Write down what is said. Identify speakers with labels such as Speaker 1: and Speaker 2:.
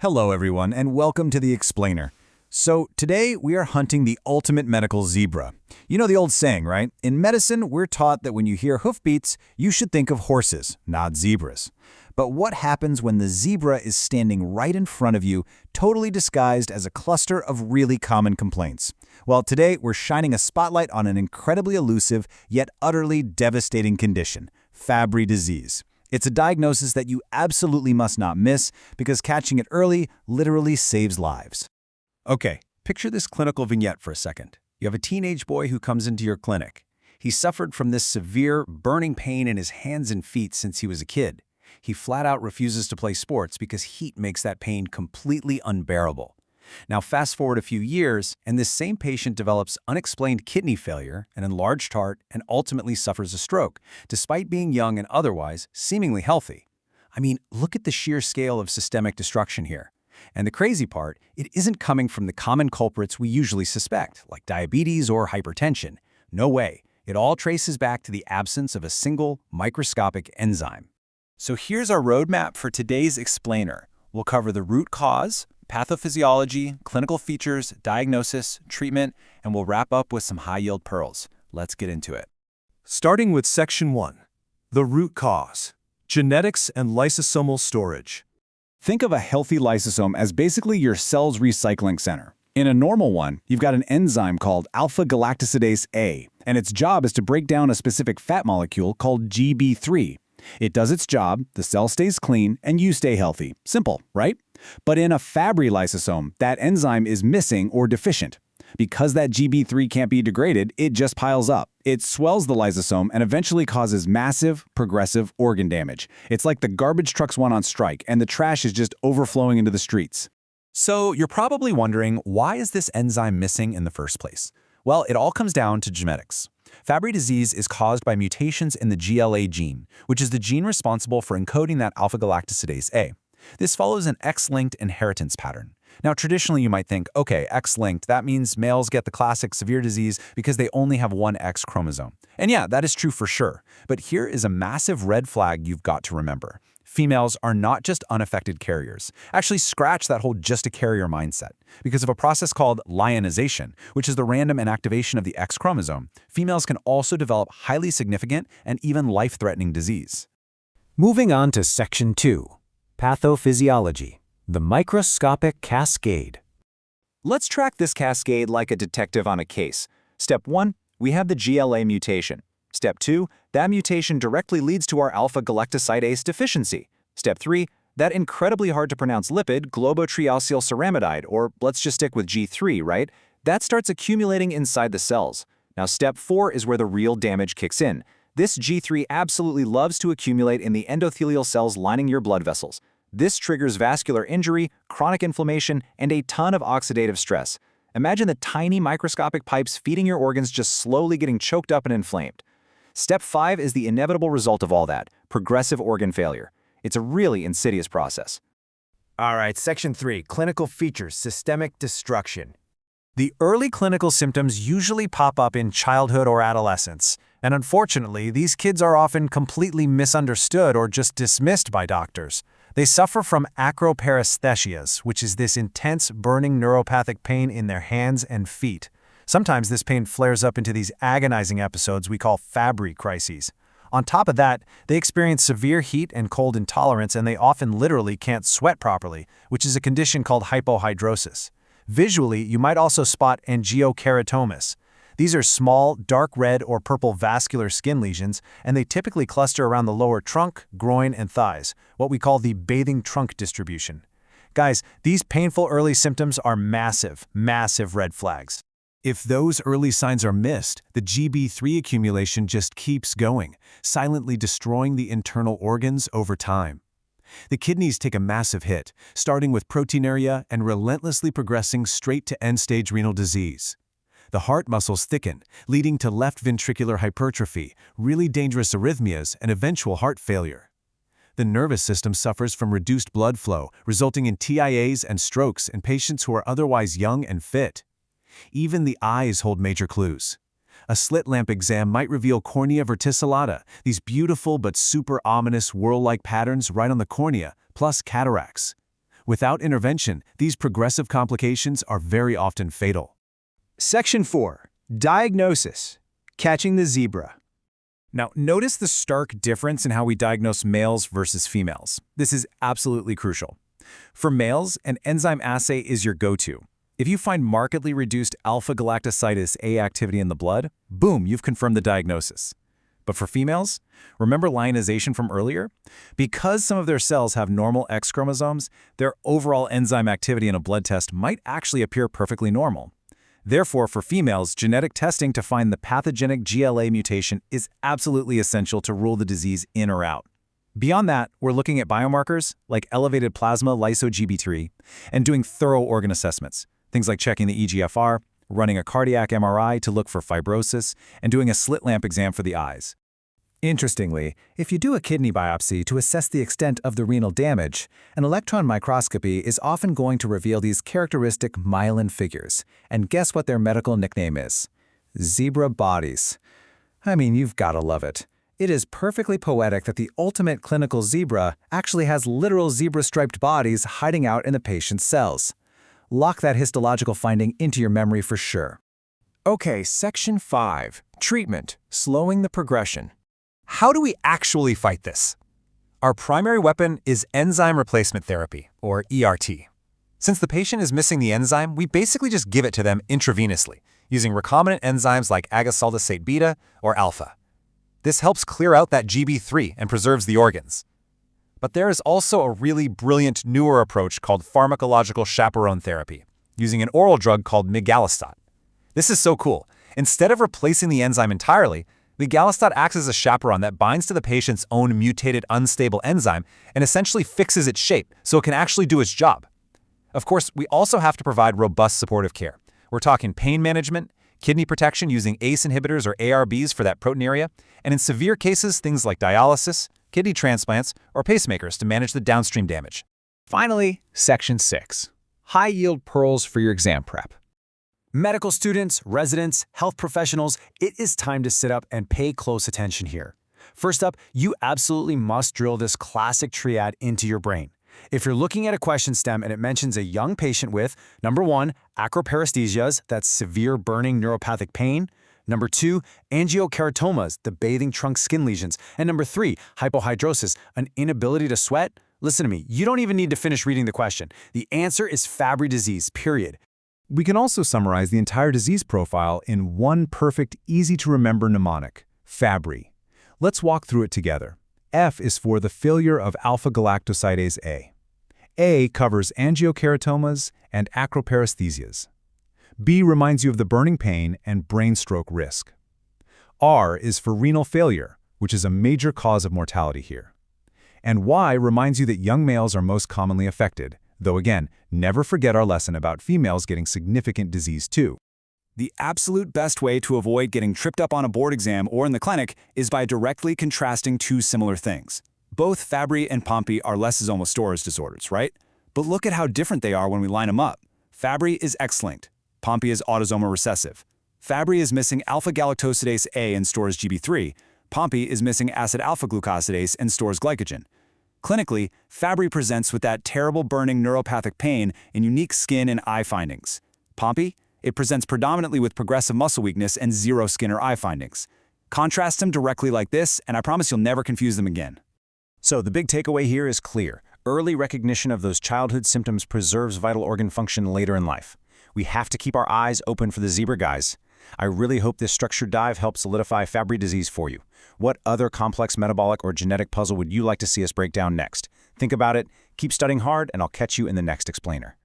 Speaker 1: Hello everyone, and welcome to The Explainer. So today we are hunting the ultimate medical zebra. You know the old saying, right? In medicine, we're taught that when you hear hoofbeats, you should think of horses, not zebras. But what happens when the zebra is standing right in front of you, totally disguised as a cluster of really common complaints? Well, today we're shining a spotlight on an incredibly elusive, yet utterly devastating condition, Fabry disease. It's a diagnosis that you absolutely must not miss because catching it early literally saves lives.
Speaker 2: Okay, picture this clinical vignette for a second. You have a teenage boy who comes into your clinic. He suffered from this severe, burning pain in his hands and feet since he was a kid. He flat out refuses to play sports because heat makes that pain completely unbearable. Now fast forward a few years, and this same patient develops unexplained kidney failure, an enlarged heart, and ultimately suffers a stroke, despite being young and otherwise seemingly healthy. I mean, look at the sheer scale of systemic destruction here. And the crazy part, it isn't coming from the common culprits we usually suspect, like diabetes or hypertension. No way. It all traces back to the absence of a single microscopic enzyme.
Speaker 1: So here's our roadmap for today's explainer. We'll cover the root cause, pathophysiology, clinical features, diagnosis, treatment, and we'll wrap up with some high-yield pearls. Let's get into it.
Speaker 3: Starting with Section 1, the root cause, genetics and lysosomal storage.
Speaker 1: Think of a healthy lysosome as basically your cell's recycling center. In a normal one, you've got an enzyme called alpha-galactosidase A, and its job is to break down a specific fat molecule called GB3. It does its job, the cell stays clean, and you stay healthy. Simple, right? But in a Fabry lysosome, that enzyme is missing or deficient. Because that GB3 can't be degraded, it just piles up. It swells the lysosome and eventually causes massive, progressive organ damage. It's like the garbage trucks went on strike, and the trash is just overflowing into the streets.
Speaker 2: So you're probably wondering, why is this enzyme missing in the first place? Well, it all comes down to genetics. Fabry disease is caused by mutations in the GLA gene, which is the gene responsible for encoding that alpha-galactosidase A. This follows an X-linked inheritance pattern. Now, traditionally, you might think, okay, X-linked, that means males get the classic severe disease because they only have one X chromosome. And yeah, that is true for sure. But here is a massive red flag you've got to remember. Females are not just unaffected carriers. Actually, scratch that whole just-a-carrier mindset. Because of a process called lyonization, which is the random inactivation of the X chromosome, females can also develop highly significant and even life-threatening disease.
Speaker 4: Moving on to Section 2, pathophysiology, the microscopic cascade.
Speaker 1: Let's track this cascade like a detective on a case. Step 1, we have the GLA mutation. Step 2, that mutation directly leads to our alpha-galactosidase deficiency. Step 3, that incredibly hard-to-pronounce lipid, globotriaosylceramidide, or let's just stick with G3, right? That starts accumulating inside the cells. Now, Step 4 is where the real damage kicks in. This G3 absolutely loves to accumulate in the endothelial cells lining your blood vessels. This triggers vascular injury, chronic inflammation, and a ton of oxidative stress. Imagine the tiny microscopic pipes feeding your organs just slowly getting choked up and inflamed. Step 5 is the inevitable result of all that, progressive organ failure. It's a really insidious process.
Speaker 4: All right, Section 3, clinical features, systemic destruction.
Speaker 5: The early clinical symptoms usually pop up in childhood or adolescence, and unfortunately, these kids are often completely misunderstood or just dismissed by doctors. They suffer from acroparesthesias, which is this intense, burning neuropathic pain in their hands and feet. Sometimes this pain flares up into these agonizing episodes we call Fabry crises. On top of that, they experience severe heat and cold intolerance, and they often literally can't sweat properly, which is a condition called hypohidrosis. Visually, you might also spot angiokeratomas. These are small, dark red or purple vascular skin lesions, and they typically cluster around the lower trunk, groin, and thighs, what we call the bathing trunk distribution. Guys, these painful early symptoms are massive, massive red flags.
Speaker 3: If those early signs are missed, the GB3 accumulation just keeps going, silently destroying the internal organs over time. The kidneys take a massive hit, starting with proteinuria and relentlessly progressing straight to end-stage renal disease. The heart muscles thicken, leading to left ventricular hypertrophy, really dangerous arrhythmias, and eventual heart failure. The nervous system suffers from reduced blood flow, resulting in TIAs and strokes in patients who are otherwise young and fit. Even the eyes hold major clues. A slit lamp exam might reveal cornea verticillata, these beautiful but super ominous whorl-like patterns right on the cornea, plus cataracts. Without intervention, these progressive complications are very often fatal.
Speaker 5: Section 4. Diagnosis. Catching the zebra.
Speaker 2: Now, notice the stark difference in how we diagnose males versus females. This is absolutely crucial. For males, an enzyme assay is your go-to. If you find markedly reduced alpha-galactosidase A activity in the blood, boom, you've confirmed the diagnosis. But for females, remember lionization from earlier? Because some of their cells have normal X chromosomes, their overall enzyme activity in a blood test might actually appear perfectly normal. Therefore, for females, genetic testing to find the pathogenic GLA mutation is absolutely essential to rule the disease in or out. Beyond that, we're looking at biomarkers like elevated plasma lyso-Gb3 and doing thorough organ assessments, things like checking the eGFR, running a cardiac MRI to look for fibrosis, and doing a slit lamp exam for the eyes.
Speaker 5: Interestingly, if you do a kidney biopsy to assess the extent of the renal damage, an electron microscopy is often going to reveal these characteristic myelin figures. And guess what their medical nickname is? Zebra bodies. I mean, you've got to love it. It is perfectly poetic that the ultimate clinical zebra actually has literal zebra-striped bodies hiding out in the patient's cells. Lock that histological finding into your memory for sure.
Speaker 6: Okay, Section 5. Treatment. Slowing the progression. How do we actually fight this? Our primary weapon is enzyme replacement therapy, or ERT. Since the patient is missing the enzyme, we basically just give it to them intravenously, using recombinant enzymes like agasaldosate beta or alpha. This helps clear out that GB3 and preserves the organs. But there is also a really brilliant newer approach called pharmacological chaperone therapy, using an oral drug called migalastat. This is so cool. Instead of replacing the enzyme entirely, migalastat acts as a chaperone that binds to the patient's own mutated unstable enzyme and essentially fixes its shape so it can actually do its job. Of course, we also have to provide robust supportive care. We're talking pain management, kidney protection using ACE inhibitors or ARBs for that proteinuria, and in severe cases, things like dialysis, kidney transplants, or pacemakers to manage the downstream damage.
Speaker 5: Finally, Section 6. High-yield pearls for your exam prep. Medical students, residents, health professionals, it is time to sit up and pay close attention here. First up, you absolutely must drill this classic triad into your brain. If you're looking at a question stem and it mentions a young patient with, number 1, acroparesthesias, that's severe burning neuropathic pain, number 2, angiokeratomas, the bathing trunk skin lesions, and number 3, hypohidrosis, an inability to sweat, listen to me, you don't even need to finish reading the question. The answer is Fabry disease, period.
Speaker 1: We can also summarize the entire disease profile in one perfect, easy-to-remember mnemonic, Fabry. Let's walk through it together. F is for the failure of alpha-galactosidase A. A covers angiokeratomas and acroparesthesias. B reminds you of the burning pain and brain stroke risk. R is for renal failure, which is a major cause of mortality here. And Y reminds you that young males are most commonly affected, though again, never forget our lesson about females getting significant disease too.
Speaker 2: The absolute best way to avoid getting tripped up on a board exam or in the clinic is by directly contrasting two similar things. Both Fabry and Pompe are lysosomal storage disorders, right? But look at how different they are when we line them up. Fabry is X-linked. Pompe is autosomal recessive. Fabry is missing alpha-galactosidase A and stores GB3. Pompe is missing acid alpha-glucosidase and stores glycogen. Clinically, Fabry presents with that terrible burning neuropathic pain and unique skin and eye findings. Pompe? It presents predominantly with progressive muscle weakness and zero skin or eye findings. Contrast them directly like this, and I promise you'll never confuse them again.
Speaker 5: So the big takeaway here is clear. Early recognition of those childhood symptoms preserves vital organ function later in life. We have to keep our eyes open for the zebra guys. I really hope this structured dive helps solidify Fabry disease for you. What other complex metabolic or genetic puzzle would you like to see us break down next? Think about it, keep studying hard, and I'll catch you in the next explainer.